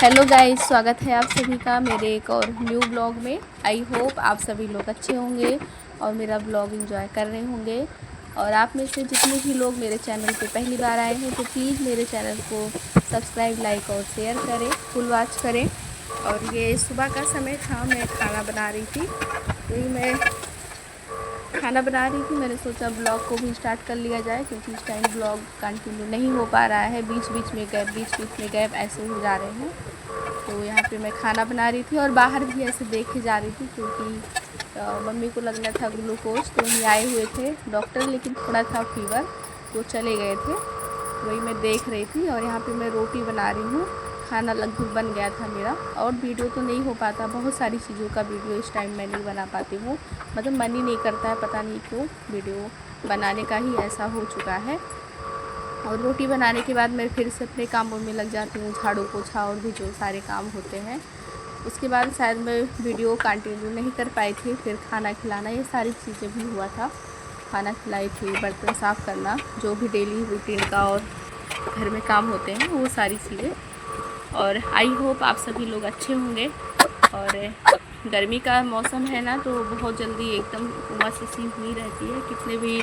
Hello guys, स्वागत है आप सभी का मेरे एक और न्यू ब्लॉग में। आई होप आप सभी लोग अच्छे होंगे और मेरा ब्लॉग एंजॉय कर रहे होंगे। और आप में से जितने भी लोग मेरे चैनल पे पहली बार आए हैं तो प्लीज़ मेरे चैनल को सब्सक्राइब, लाइक और शेयर करें, फुल वॉच करें। और ये सुबह का समय था, मैं खाना बना रही थी। वही मैं खाना बना रही थी, मैंने सोचा ब्लॉग को भी स्टार्ट कर लिया जाए, क्योंकि इस टाइम ब्लॉग कंटिन्यू नहीं हो पा रहा है। बीच बीच में गैप ऐसे हो जा रहे हैं। तो यहाँ पे मैं खाना बना रही थी और बाहर भी ऐसे देखे जा रही थी, क्योंकि मम्मी को लगना था ग्लूकोज, तो वहीं आए हुए थे डॉक्टर, लेकिन थोड़ा था फीवर तो चले गए थे। वही मैं देख रही थी और यहाँ पे मैं रोटी बना रही हूँ। खाना लगभग बन गया था मेरा, और वीडियो तो नहीं हो पाता, बहुत सारी चीज़ों का वीडियो इस टाइम मैं नहीं बना पाती हूँ। मतलब मन ही नहीं करता है, पता नहीं क्यों, वीडियो बनाने का ही ऐसा हो चुका है। और रोटी बनाने के बाद मैं फिर से अपने कामों में लग जाती हूँ, झाड़ू पोछा और भी जो सारे काम होते हैं। उसके बाद शायद मैं वीडियो कंटिन्यू नहीं कर पाई थी। फिर खाना खिलाना, ये सारी चीज़ें भी हुआ था। खाना खिलाई थी, बर्तन साफ़ करना, जो भी डेली रूटीन का और घर में काम होते हैं वो सारी चीज़ें। और आई होप आप सभी लोग अच्छे होंगे। और गर्मी का मौसम है ना, तो बहुत जल्दी एकदम उमस सी हुई रहती है। कितने भी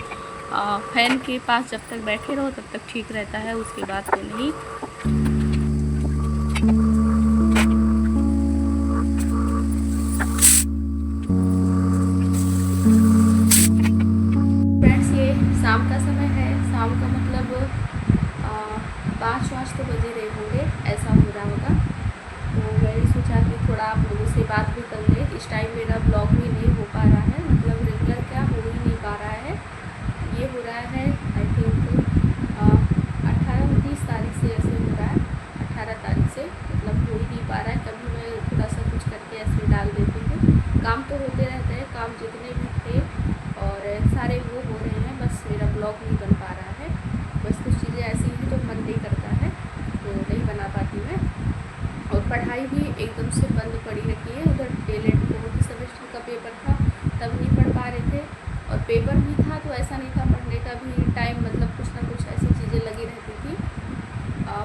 फ़ैन के पास जब तक बैठे रहो तब तक ठीक रहता है, उसके बाद तो नहीं। फ्रेंड्स, ये शाम का समय है। शाम का मतलब 5 तो बजे रहे होंगे, ऐसा हो रहा होगा। तो मैंने सोचा कि थोड़ा आप लोगों से बात भी कर लें। इस टाइम मेरा ब्लॉग भी नहीं हो पा रहा है, मतलब रेगुलर क्या हो ही नहीं पा रहा है। ये हो रहा है आई थिंक 18-29 तारीख से ऐसे हो रहा है। 18 तारीख से मतलब हो ही नहीं पा रहा है। कभी मैं थोड़ा सा कुछ करके ऐसे डाल देती हूँ। काम तो होते रहते हैं, काम जितने भी थे और सारे वो हो रहे हैं, बस मेरा ब्लॉग नहीं बन पा रहा है। बस कुछ चीज़ें ऐसी हैं जो मन नहीं करता है, तो नहीं बना पाती मैं। और पढ़ाई भी एकदम से बंद पड़ी रखी है। उधर टेलेंट फोर्थ सेमेस्टर का पेपर था, तब नहीं पढ़ पा रहे थे। और पेपर भी था तो ऐसा नहीं था, पढ़ने का भी टाइम, मतलब कुछ ना कुछ ऐसी चीज़ें लगी रहती थी।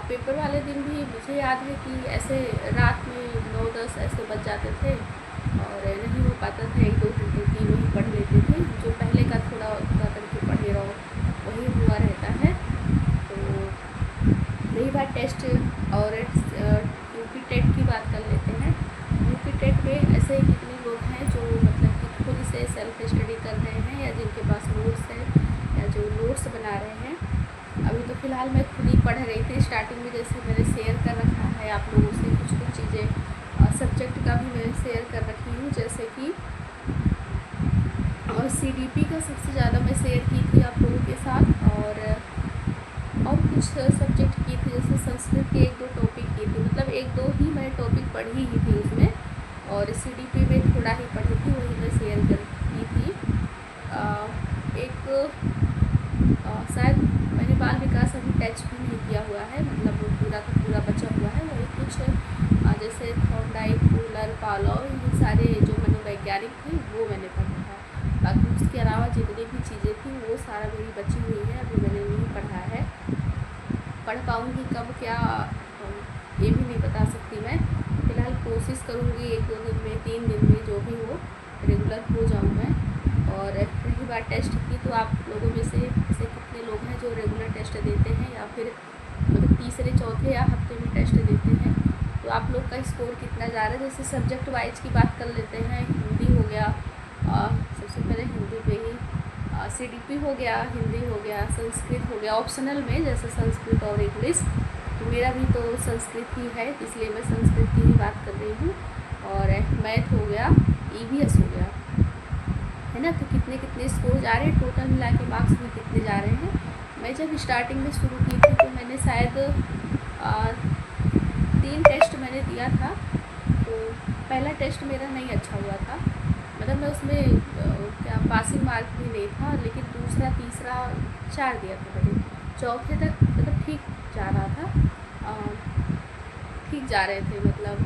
पेपर वाले दिन भी मुझे याद है कि ऐसे रात में 9-10 ऐसे बज जाते थे और नहीं हो पाता था। 1-2 घंटे की वही पढ़ लेते थे, जो पहले का थोड़ा थोड़ा करके पढ़े रहो वही हुआ रहता है। तो रही बात टेस्ट और यूपी टेट की बात कर लेते हैं। यूपी टेट में ऐसे कितने लोग हैं जो मतलब कि खुद से सेल्फ स्टडी कर रहे हैं, या जिनके पास नोट्स है, या जो नोट्स बना रहे हैं। अभी तो फ़िलहाल मैं खुद ही पढ़ रही थी। स्टार्टिंग में जैसे मैंने शेयर कर रखा है आप लोगों से कुछ कुछ चीज़ें, सब्जेक्ट का भी मैं शेयर कर रखी हूँ, जैसे कि और CDP का सबसे ज़्यादा मैं शेयर की थी आप लोगों के साथ। और कुछ सब्जेक्ट की थी, जैसे संस्कृत के 1-2 टॉपिक की थी, मतलब 1-2 ही मैं टॉपिक पढ़ी ही थी उसमें। और CDP में थोड़ा ही पढ़ी थी, वही मैं शेयर कर की थी। एक शायद मैंने बाल विकास अभी टच भी नहीं किया हुआ है, मतलब वो पूरा का पूरा बचा हुआ है। वही कुछ जैसे थॉर्नडाइक, फूलर, पावलोव, ये सारे जो मनोवैज्ञानिक थे वो मैंने पढ़ा था। बाकी उसके अलावा जितनी भी चीज़ें थी वो सारा मेरी बची हुई है, अभी मैंने नहीं पढ़ा है। पढ़ पाऊँगी कब क्या ये भी नहीं बता सकती मैं। फ़िलहाल कोशिश करूँगी 1-2 दिन में, 3 दिन में, जो भी हो रेगुलर हो जाऊँ मैं। और रही बात टेस्ट की, तो आप लोगों में से ऐसे कितने लोग हैं जो रेगुलर टेस्ट देते हैं, या फिर मतलब तीसरे चौथे या हफ्ते में टेस्ट देते हैं। तो आप लोग का स्कोर कितना जा रहा है। जैसे सब्जेक्ट वाइज की बात कर लेते हैं। हिंदी हो गया, सबसे पहले हिंदी पे ही CDP हो गया, हिंदी हो गया, संस्कृत हो गया ऑप्शनल में, जैसे संस्कृत और इंग्लिश। तो मेरा भी तो संस्कृत ही है, इसलिए मैं संस्कृत की ही बात कर रही हूँ। और मैथ हो गया, EVS हो गया, है ना। तो कितने कितने स्कोर जा रहे हैं, टोटल मिला के मार्क्स भी कितने जा रहे हैं। मैं जब स्टार्टिंग में शुरू की थी तो मैंने शायद 3 टेस्ट मैंने दिया था। तो पहला टेस्ट मेरा नहीं अच्छा हुआ था, मतलब मैं उसमें क्या पासिंग मार्क भी नहीं था, लेकिन दूसरा तीसरा 4 दिया था मैंने। चौथे तक मतलब ठीक जा रहा था, ठीक जा रहे थे, मतलब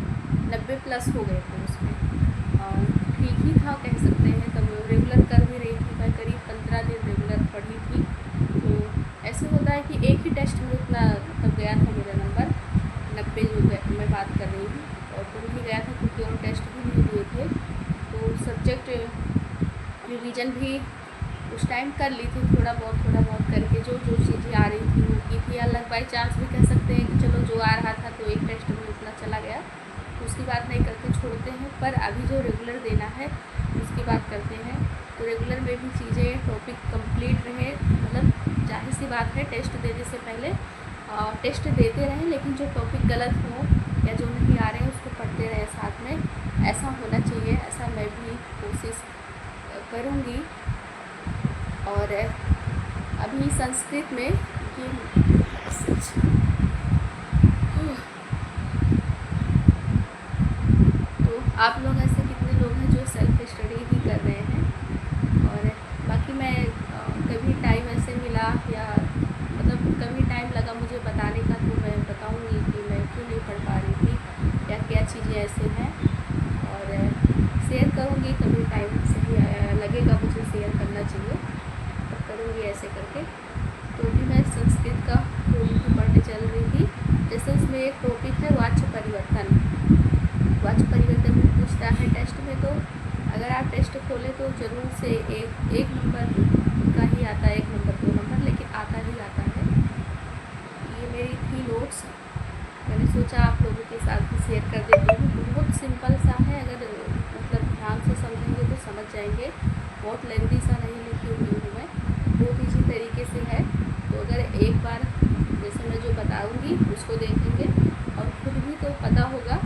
90+ हो गए थे उसमें, ठीक ही था कह सकते हैं। तब रेगुलर कर भी रही थी मैं, करीब 15 दिन रेगुलर पढ़ी थी। तो ऐसे होता है कि एक ही टेस्ट में उतना मतलब गया था मेरा नंबर 90, जो मैं बात कर रही क्योंकि और टेस्ट भी नहीं दिए थे, तो सब्जेक्ट रिवीजन भी उस टाइम कर ली थी, थोड़ा बहुत करके जो चीज़ें आ रही थी वो की थी। अलग बाई चांस भी कह सकते हैं कि चलो जो आ रहा था तो एक टेस्ट में उतना चला गया तो उसकी बात नहीं करके छोड़ते हैं, पर अभी जो रेगुलर देना है उसकी बात करते हैं। तो रेगुलर में भी चीज़ें टॉपिक कंप्लीट रहे, मतलब जाहिर सी बात है टेस्ट देने से पहले टेस्ट देते रहें, लेकिन जो टॉपिक गलत हो या जो नहीं आ रहे हैं उसको पढ़ते रहें साथ में, ऐसा होना चाहिए। ऐसा मैं भी कोशिश करूँगी। और अभी संस्कृत में तो आप लोग ऐसे कितने लोग हैं जो सेल्फ स्टडी ही कर रहे हैं। और बाकी मैं कभी टाइम ऐसे मिला या मतलब कभी टाइम लगा मुझे बताने का तो मैं बताऊंगी कि मैं क्यों नहीं पढ़ पा रही थी या क्या चीज़ें ऐसे हैं, और शेयर करूंगी। कभी टाइम सही लगेगा मुझे शेयर करना चाहिए तो करूँगी ऐसे करके। तो भी मैं संस्कृत का थोड़ी भी पढ़ने चल रही थी। जैसे उसमें एक टॉपिक है वाच्य परिवर्तन। वाच्य परिवर्तन भी पूछता है टेस्ट में, तो अगर आप टेस्ट खोलें तो ज़रूर से एक नंबर का ही आता है, 1 नंबर 2 नंबर, लेकिन आता ही आता है। ये मेरी थी नोट्स, मैंने सोचा आप लोगों के साथ भी शेयर कर देती हूँ। बहुत सिंपल सा है, अगर मतलब ध्यान से समझेंगे तो समझ जाएंगे। बहुत लेंथी सा नहीं लिखी हुई हूँ मैं, बहुत ईजी तरीके से है। तो अगर एक बार जैसे मैं जो बताऊँगी उसको देखेंगे और खुद भी तो पता होगा,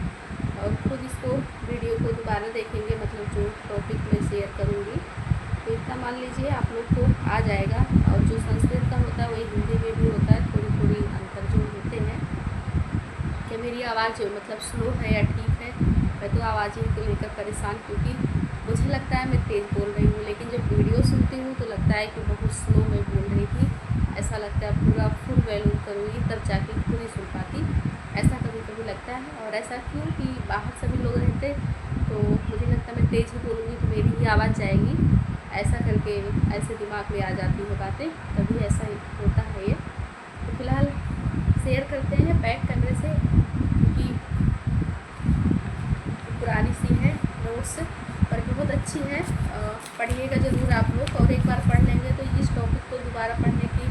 और खुद इसको वीडियो को दोबारा देखेंगे, मतलब जो टॉपिक मैं शेयर करूँगी, तो इतना मान लीजिए आप लोग को आ जाएगा। और जो संस्कृत का होता है वही हिंदी में भी होता है, थोड़ी अंतर जो होते हैं। कि मेरी आवाज़ मतलब स्लो है या ठीक है, मैं तो आवाज़ ही को लेकर परेशान, क्योंकि मुझे लगता है मैं तेज़ बोल रही हूँ, लेकिन जब वीडियो सुनती हूँ तो लगता है कि बहुत स्लो में बोल रही थी। ऐसा लगता है पूरा फुल वॉल्यूम करूँगी तब जाके खुद ही सुन पाती, ऐसा कभी कभी लगता है। और ऐसा क्यों कि बाहर सभी लोग रहते तो मुझे लगता है मैं तेज़ ही बोलूँगी तो मेरी ही आवाज़ जाएगी, ऐसा करके ऐसे दिमाग में आ जाती है बातें, तभी ऐसा होता है ये। तो फिलहाल शेयर करते हैं बैक कैमरे से, क्योंकि पुरानी सी है नोट्स, पर बहुत अच्छी है। पढ़िएगा ज़रूर आप लोग, और एक बार पढ़ लेंगे तो इस टॉपिक को दोबारा पढ़ने की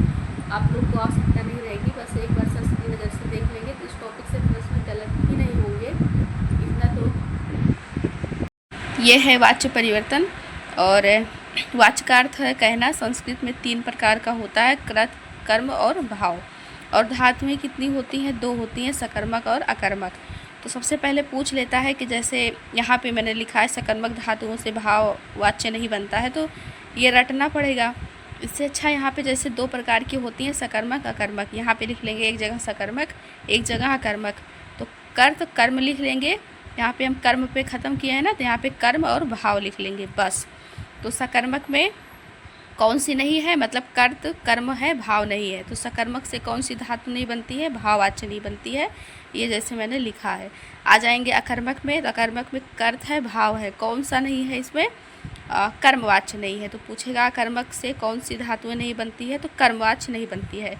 आप लोग को आवश्यकता नहीं रहेगी। बस एक बार सच की नज़र से देख लेंगे तो इस टॉपिक से प्रश्न गलत ही नहीं होंगे, इतना तो। ये है वाच्य परिवर्तन, और वाच्य का अर्थ है कहना। संस्कृत में 3 प्रकार का होता है, कृत, कर्म और भाव। और धातुएँ कितनी होती हैं? 2 होती हैं, सकर्मक और अकर्मक। तो सबसे पहले पूछ लेता है कि जैसे यहाँ पे मैंने लिखा है सकर्मक धातुओं से भाव वाच्य नहीं बनता है, तो ये रटना पड़ेगा। इससे अच्छा यहाँ पे जैसे 2 प्रकार की होती हैं, सकर्मक अकर्मक, यहाँ पे लिख लेंगे एक जगह सकर्मक एक जगह अकर्मक। तो कर्त कर्म लिख लेंगे, यहाँ पे हम कर्म पे ख़त्म किए हैं ना, तो यहाँ पे कर्म और भाव लिख लेंगे बस। तो सकर्मक में कौन सी नहीं है, मतलब कर्त कर्म है भाव नहीं है, तो सकर्मक से कौन सी धातु नहीं बनती है? भाववाच्य नहीं बनती है, ये जैसे मैंने लिखा है। आ जाएंगे अकर्मक में, तो अकर्मक में कर्त है भाव है, कौन सा नहीं है इसमें? कर्मवाच्य नहीं है। तो पूछेगा अकर्मक से कौन सी धातुएं नहीं बनती है, तो कर्मवाच्य नहीं बनती है।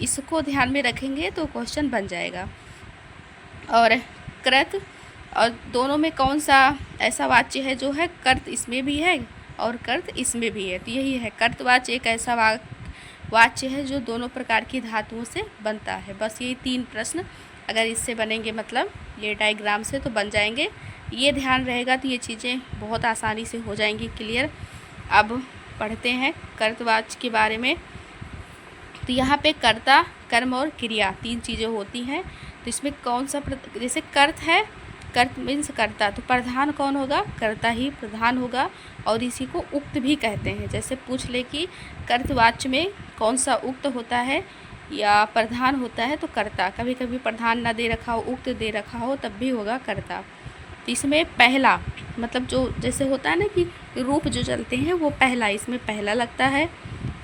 इसको ध्यान में रखेंगे तो क्वेश्चन बन जाएगा। और कृत, और दोनों में कौन सा ऐसा वाच्य है जो है कर्त इसमें भी है और कर्त इसमें भी है, तो यही है कर्तवाच्य। एक ऐसा वाच्य है जो दोनों प्रकार की धातुओं से बनता है। बस यही 3 प्रश्न अगर इससे बनेंगे, मतलब ये डायग्राम से, तो बन जाएंगे। ये ध्यान रहेगा तो ये चीज़ें बहुत आसानी से हो जाएंगी क्लियर। अब पढ़ते हैं कर्तवाच्य के बारे में। तो यहाँ पे कर्ता, कर्म और क्रिया 3 चीज़ें होती हैं। तो इसमें कौन सा जैसे कर्त है, कर्त मीन्स कर्ता, तो प्रधान कौन होगा? कर्ता ही प्रधान होगा, और इसी को उक्त भी कहते हैं। जैसे पूछ ले कि कर्तवाच्य में कौन सा उक्त होता है या प्रधान होता है, तो कर्ता। कभी कभी प्रधान ना दे रखा हो, उक्त दे रखा हो, तब भी होगा कर्ता। तो इसमें पहला, मतलब जो जैसे होता है ना कि रूप जो चलते हैं वो पहला, इसमें पहला लगता है,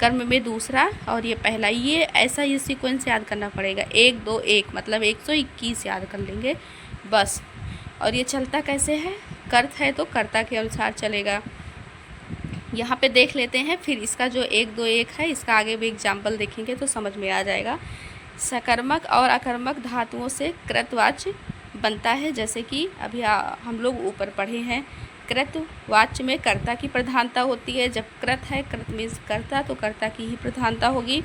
कर्म में दूसरा, और ये पहला। ये ऐसा ये सीक्वेंस याद करना पड़ेगा, 1 2 1, मतलब 121 याद कर लेंगे बस। और ये चलता कैसे है? कर्त है तो कर्ता के अनुसार चलेगा। यहाँ पे देख लेते हैं, फिर इसका जो 1 2 1 है, इसका आगे भी एग्जाम्पल देखेंगे तो समझ में आ जाएगा। सकर्मक और अकर्मक धातुओं से कृतवाच्य बनता है। जैसे कि अभी हम लोग ऊपर पढ़े हैं, कृत वाच्य में कर्ता की प्रधानता होती है। जब कृत है, कृत मीन्स कर्ता, तो कर्ता की ही प्रधानता होगी।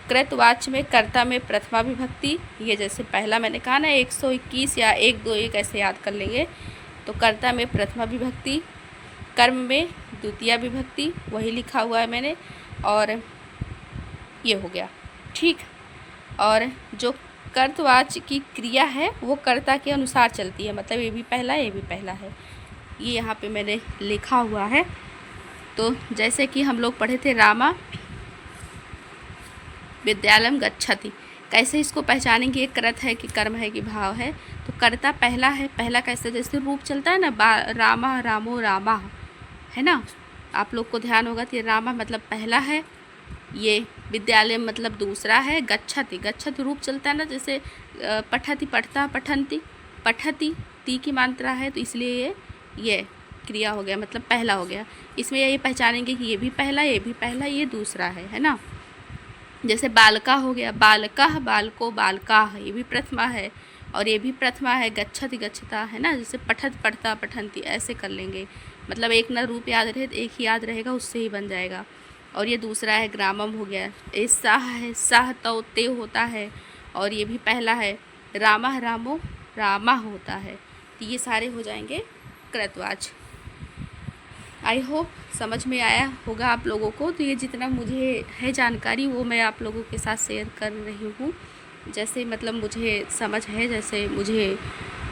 कृत वाच्य में कर्ता में प्रथमा विभक्ति, ये जैसे पहला मैंने कहा ना 121 या 1 2 1 ऐसे याद कर लेंगे, तो कर्ता में प्रथमा विभक्ति, कर्म में द्वितीय विभक्ति, वही लिखा हुआ है मैंने, और ये हो गया, ठीक। और जो कर्तवाच्य की क्रिया है वो कर्ता के अनुसार चलती है, मतलब ये भी पहला ये भी पहला है, ये यहाँ पे मैंने लिखा हुआ है। तो जैसे कि हम लोग पढ़े थे रामा विद्यालयम गच्छति, कैसे इसको पहचानेंगे ये कृत है कि कर्म है कि भाव है। तो कर्ता पहला है, पहला कैसे, जैसे रूप चलता है ना, रामा रामो रामा, है ना, आप लोग को ध्यान होगा। तो ये रामा मतलब पहला है, ये विद्यालय मतलब दूसरा है, गच्छति गच्छति रूप चलता है ना, जैसे पठति पठता पठन्ति, पठति ती की मात्रा है, तो इसलिए ये क्रिया हो गया, मतलब पहला हो गया। इसमें ये पहचानेंगे कि ये भी पहला ये भी पहला ये दूसरा है ना। जैसे बालका हो गया, बालका बालको बालका, ये भी प्रथमा है और ये भी प्रथमा है, गच्छति गच्छता, है ना। जैसे पठत पढ़ता पठन्ति, ऐसे कर लेंगे, मतलब एक ना रूप याद रहे तो एक ही याद रहेगा, उससे ही बन जाएगा। और ये दूसरा है ग्रामम हो गया, ये साह है, साह तो ते होता है, और ये भी पहला है, रामा रामो रामा होता है। तो ये सारे हो जाएंगे कृतवाच्य। आई होप समझ में आया होगा आप लोगों को। तो ये जितना मुझे है जानकारी वो मैं आप लोगों के साथ शेयर कर रही हूँ, जैसे मतलब मुझे समझ है, जैसे मुझे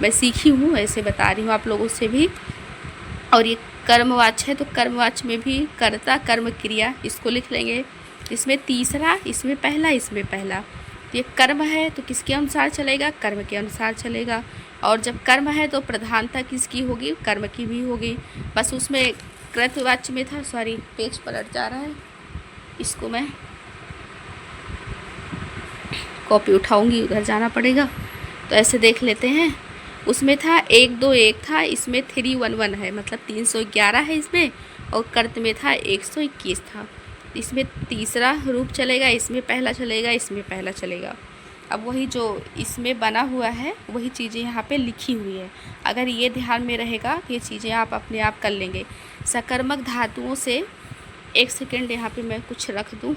मैं सीखी हूँ वैसे बता रही हूँ आप लोगों से भी। और ये कर्मवाच्य है, तो कर्मवाच्य में भी कर्ता कर्म क्रिया, इसको लिख लेंगे। इसमें तीसरा, इसमें पहला, इसमें पहला। तो ये कर्म है तो किसके अनुसार चलेगा, कर्म के अनुसार चलेगा। और जब कर्म है तो प्रधानता किसकी होगी, कर्म की भी होगी। बस उसमें कृतवाच्य में था, सॉरी पेज पलट जा रहा है, इसको मैं कॉपी उठाऊंगी, उधर जाना पड़ेगा। तो ऐसे देख लेते हैं, उसमें था 1 2 1 था, इसमें 311 है, मतलब 311 है इसमें, और कर्त में था 121 था। इसमें तीसरा रूप चलेगा, इसमें पहला चलेगा, इसमें पहला चलेगा। अब वही जो इसमें बना हुआ है वही चीज़ें यहाँ पे लिखी हुई है, अगर ये ध्यान में रहेगा तो ये चीज़ें आप अपने आप कर लेंगे। सकर्मक धातुओं से, एक सेकेंड यहाँ पे मैं कुछ रख दूँ,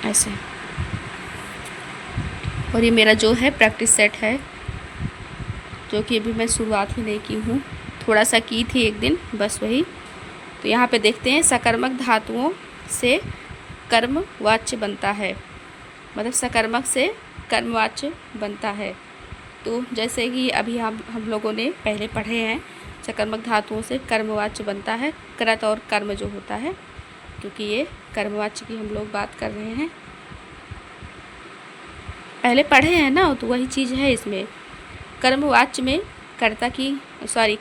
ऐसे। और ये मेरा जो है प्रैक्टिस सेट है, जो कि अभी मैं शुरुआत ही नहीं की हूँ, थोड़ा सा की थी एक दिन बस वही। तो यहाँ पे देखते हैं, सकर्मक धातुओं से कर्मवाच्य बनता है, मतलब सकर्मक से कर्मवाच्य बनता है। तो जैसे कि अभी हम लोगों ने पहले पढ़े हैं, सकर्मक धातुओं से कर्मवाच्य बनता है, कृत और कर्म जो होता है, क्योंकि ये कर्मवाच्य की हम लोग बात कर रहे हैं, पहले पढ़े हैं ना, तो वही चीज़ है इसमें। कर्मवाच्य में कर्ता की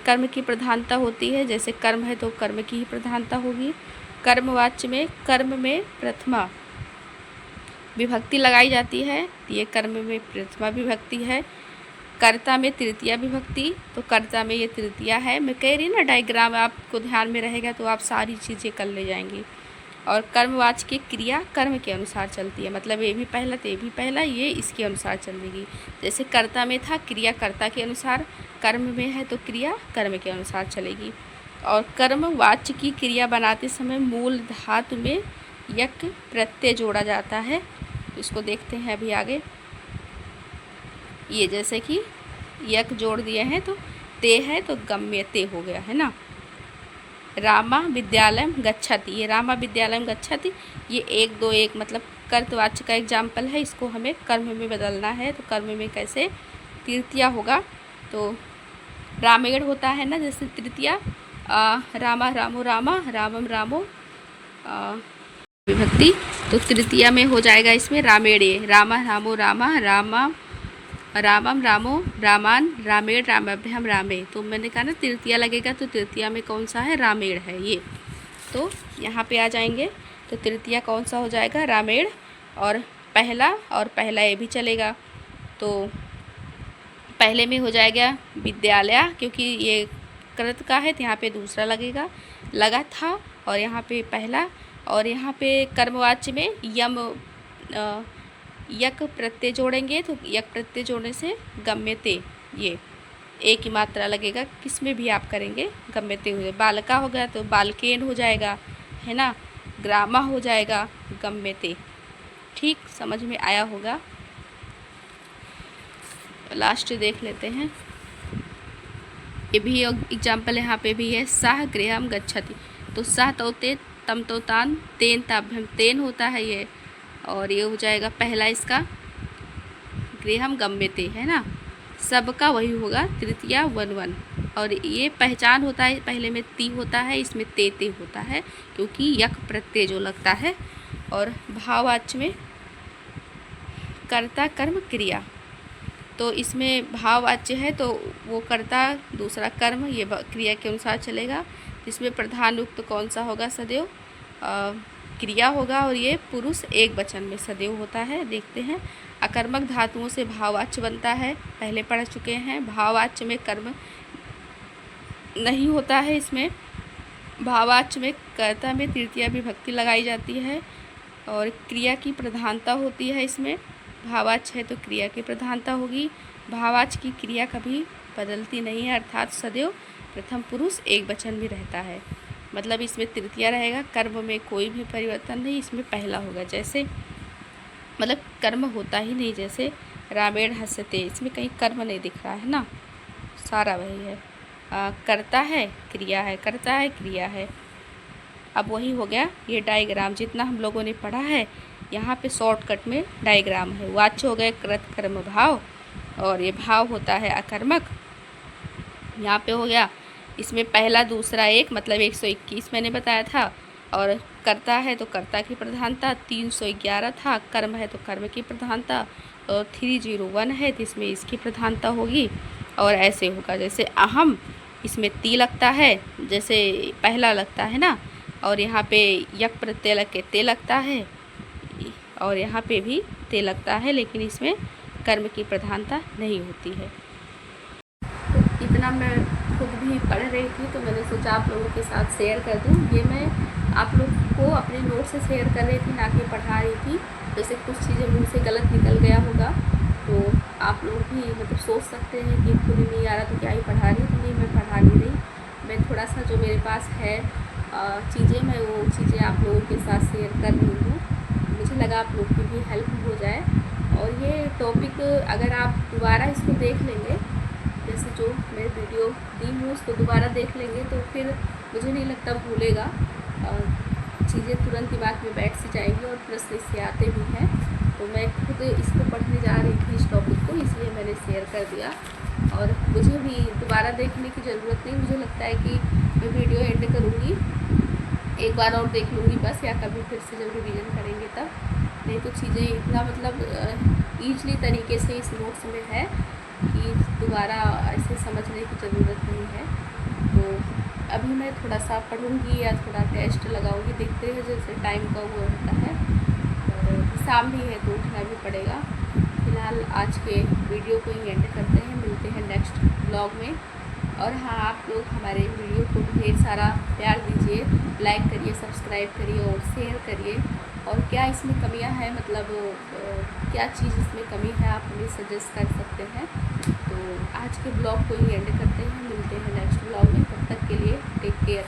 कर्म की प्रधानता होती है, जैसे कर्म है तो कर्म की ही प्रधानता होगी। कर्मवाच्य में कर्म में प्रथमा विभक्ति लगाई जाती है, ये कर्म में प्रथमा विभक्ति है। कर्ता में तृतीया विभक्ति, तो कर्ता में ये तृतीया है। मैं कह रही ना, डायग्राम आपको ध्यान में रहेगा तो आप सारी चीज़ें कर ले जाएंगी। और कर्मवाच्य की क्रिया कर्म के अनुसार चलती है, मतलब ये भी पहला तो ये भी पहला, ये इसके अनुसार चलेगी। जैसे कर्ता में था, क्रिया कर्ता के अनुसार, कर्म में है तो क्रिया कर्म के अनुसार चलेगी। और कर्मवाच्य की क्रिया बनाते समय मूल धातु में यक प्रत्यय जोड़ा जाता है, इसको देखते हैं अभी आगे। ये जैसे कि यक जोड़ दिए हैं तो ते है तो गम्य ते हो गया, है ना। रामा विद्यालयम गच्छति, ये रामा विद्यालयम गच्छति, ये 1 2 1 मतलब कर्तवाच्य का एग्जाम्पल है, इसको हमें कर्म में बदलना है। तो कर्म में कैसे, तृतीया होगा, तो रामेण होता है ना, जैसे तृतीया, रामा रामो रामा, रामम रामो विभक्ति, तो तृतीया में हो जाएगा इसमें रामेणे, रामा रामो रामा, रामा रामम रामो रामान, रामेण रामाभ्याम रामे। तो मैंने कहा ना तृतीया लगेगा, तो तृतीया में कौन सा है, रामेण है ये। तो यहाँ पे आ जाएंगे, तो तृतीया कौन सा हो जाएगा, रामेण। और पहला ये भी चलेगा, तो पहले में हो जाएगा विद्यालय, क्योंकि ये कृत का है तो यहाँ पे दूसरा लगेगा, लगा था, और यहाँ पे पहला और यहाँ पे कर्मवाच्य में यक प्रत्यय जोड़ेंगे, तो यक प्रत्यय जोड़ने से गम्यते, ये एक ही मात्रा लगेगा, किसमें भी आप करेंगे गम्यते हुए। बालका हो गया तो बालकेन हो जाएगा, है ना। ग्रामा हो जाएगा गम्यते। ठीक, समझ में आया होगा। लास्ट देख लेते हैं, ये भी एग्जाम्पल यहाँ पे भी है। सह गृहम गच्छति, तो सह तोते तम तो तान तेन ताभ्यम, तेन होता है ये, और ये हो जाएगा पहला इसका गृहम गम्यते, है ना। सबका वही होगा तृतीया वन वन, और ये पहचान होता है, पहले में ती होता है, इसमें ते ते होता है, क्योंकि यक प्रत्यय जो लगता है। और भाववाच्य में कर्ता कर्म क्रिया, तो इसमें भाववाच्य है तो वो कर्ता दूसरा कर्म, ये क्रिया के अनुसार चलेगा। इसमें प्रधान युक्त कौन सा होगा, सदैव क्रिया होगा, और ये पुरुष एक वचन में सदैव होता है। देखते हैं, अकर्मक धातुओं से भाववाच्य बनता है, पहले पढ़ चुके हैं। भाववाच्य में कर्म नहीं होता है, इसमें भाववाच्य में कर्ता में तृतीया विभक्ति लगाई जाती है, और क्रिया की प्रधानता होती है। इसमें भाववाच्य है तो क्रिया की प्रधानता होगी। भाववाच्य की क्रिया कभी बदलती नहीं है, अर्थात सदैव प्रथम पुरुष एक वचन भी रहता है, मतलब इसमें तृतीया रहेगा। कर्म में कोई भी परिवर्तन नहीं, इसमें पहला होगा, जैसे मतलब कर्म होता ही नहीं, जैसे रामेण हस्यते, इसमें कहीं कर्म नहीं दिख रहा है ना, सारा वही है। करता है क्रिया है, करता है क्रिया है। अब वही हो गया ये डायग्राम, जितना हम लोगों ने पढ़ा है यहाँ पे शॉर्टकट में डायग्राम है। वाच्य हो गए कृत कर्म भाव, और ये भाव होता है अकर्मक। यहाँ पे हो गया, इसमें पहला दूसरा एक, मतलब 121 मैंने बताया था, और कर्ता है तो कर्ता की प्रधानता 311 था, कर्म है तो कर्म की प्रधानता, और 301 है तो इसमें इसकी प्रधानता होगी। और ऐसे होगा, जैसे अहम, इसमें ती लगता है, जैसे पहला लगता है ना, और यहाँ पे यक प्रत्यय लग के ते लगता है, और यहाँ पे भी ते लगता है, लेकिन इसमें कर्म की प्रधानता नहीं होती है। तो इतना मैं खुद भी पढ़ रही थी, तो मैंने सोचा आप लोगों के साथ शेयर कर दूँ। ये मैं आप लोग को अपने नोट से शेयर कर रही थी, ना कि पढ़ा रही थी। जैसे कुछ चीज़ें मुँह से गलत निकल गया होगा, तो आप लोग भी मतलब सोच सकते हैं कि खुद ही नहीं आ रहा तो क्या ही पढ़ा रही, तो नहीं, मैं पढ़ा नहीं रही। मैं थोड़ा सा जो मेरे पास है चीज़ें, मैं वो चीज़ें आप लोगों के साथ शेयर कर रही हूँ। मुझे लगा आप लोग की भी हेल्प हो जाए। और ये टॉपिक अगर आप दोबारा इसको देख लेंगे, जैसे जो मैं वीडियो दी हूँ उसको दोबारा देख लेंगे, तो फिर मुझे नहीं लगता भूलेगा, चीज़ें तुरंत दिमाग में बैठ सी जाएंगी, और प्रश्न इससे आते भी हैं। तो मैं खुद इसको पढ़ने जा रही थी इस टॉपिक को, इसलिए मैंने शेयर कर दिया। और मुझे भी दोबारा देखने की ज़रूरत नहीं, मुझे लगता है कि मैं वीडियो एंड करूँगी, एक बार और देख लूँगी बस, या कभी फिर से जब रिवीजन करेंगे तब। नहीं तो चीज़ें इतना मतलब ईजली तरीके से इस नोट्स में है कि दोबारा ऐसे समझने की ज़रूरत नहीं है। तो अभी मैं थोड़ा सा पढ़ूँगी या थोड़ा टेस्ट लगाऊँगी, देखते हैं जैसे टाइम का वो होता है, और शाम भी है तो उठना भी पड़ेगा। फिलहाल आज के वीडियो को ही एंड करते हैं, मिलते हैं नेक्स्ट ब्लॉग में। और हाँ, आप लोग हमारे वीडियो को ढेर सारा प्यार दीजिए, लाइक करिए, सब्सक्राइब करिए और शेयर करिए। और क्या इसमें कमियां हैं, मतलब क्या चीज़ इसमें कमी है, आप हमें सजेस्ट कर सकते हैं। तो आज के ब्लॉग को ही एंड करते हैं, मिलते हैं नेक्स्ट ब्लॉग में, तब तक के लिए टेक केयर।